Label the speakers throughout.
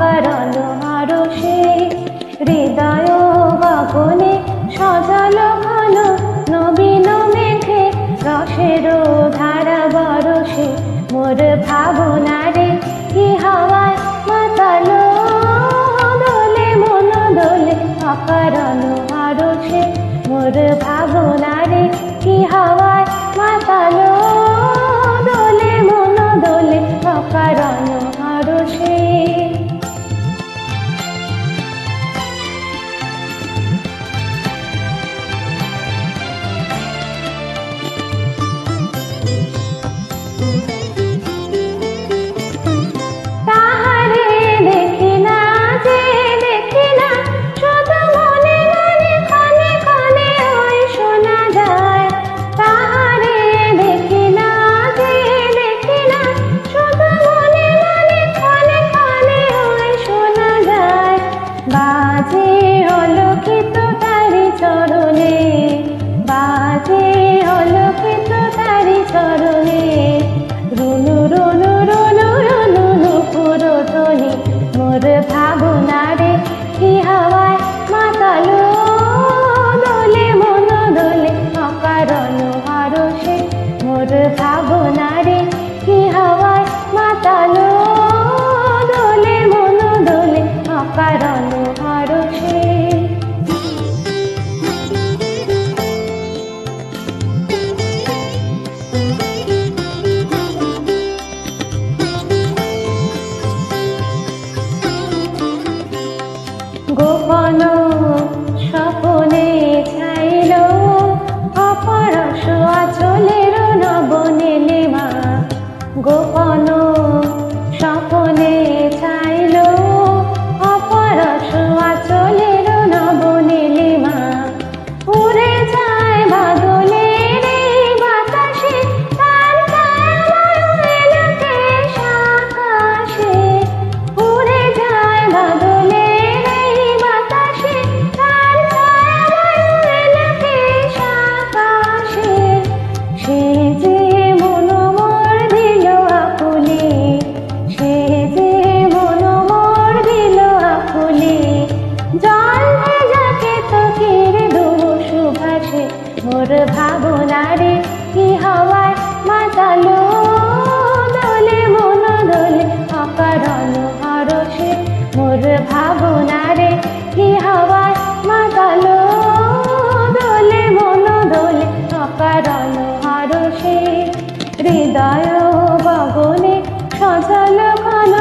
Speaker 1: অকারণ আরশে হৃদয় গগনে সজল ঘন নবীন মেঘে রসের ধারা বরষে মোর ভাবনারে কি হাওয়ায় মাতালো দোলে মন দোলে অকারণ আরশে মোর ভাবনারে কি হাওয়ায় মাতালো দোলে মন দোলে অকারণ আরশে। মোর ভাবনারে কি হাওয়ায় মাতালো দোলে মন দোলে অকারণ আরশে মোর ভাবনারে কি হাওয়ায় মাতালো দোলে মন দোলে অকারণ আরশে। গোপন স্বপনে ছাইল অপরশ আঁচলের নবনীলিমা গোপন স্বপনে ছাইল অপরশ আঁচলের নবনীলিমা উড়ে যায় বাদলের এই বাতাসে তার ছায়াময় এলোকে আকাশে উড়ে যায় বাদলের এই বাতাসে তার ছায়াময় এলোকে আকাশে সে যে মন মোর দিল আকুলে সে যে মন মোর দিল আকুলে জল ভেজা কেতকীর সুভাষে মোর ভাবনারে কি হাওয়ায় মাতালো দোলে মন দোলে অকারণ আরশে মোর ভাবনারে কি হাওয়ায় মাতালো দোলে মন দোলে অকারণ আরশে হৃদয় গগনে সজল ঘন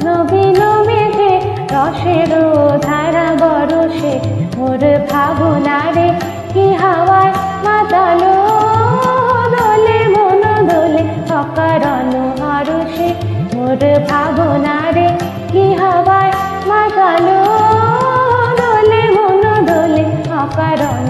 Speaker 1: নবীন মেঘে রসের ধারা বরষে মোর ভাবনারে কি হাওয়ায় মাতালো দোলে মন দোলে অকারণ আরশে মোর ভাবনারে কি হাওয়ায় মাতালো দোলে মন দোলে অকারণ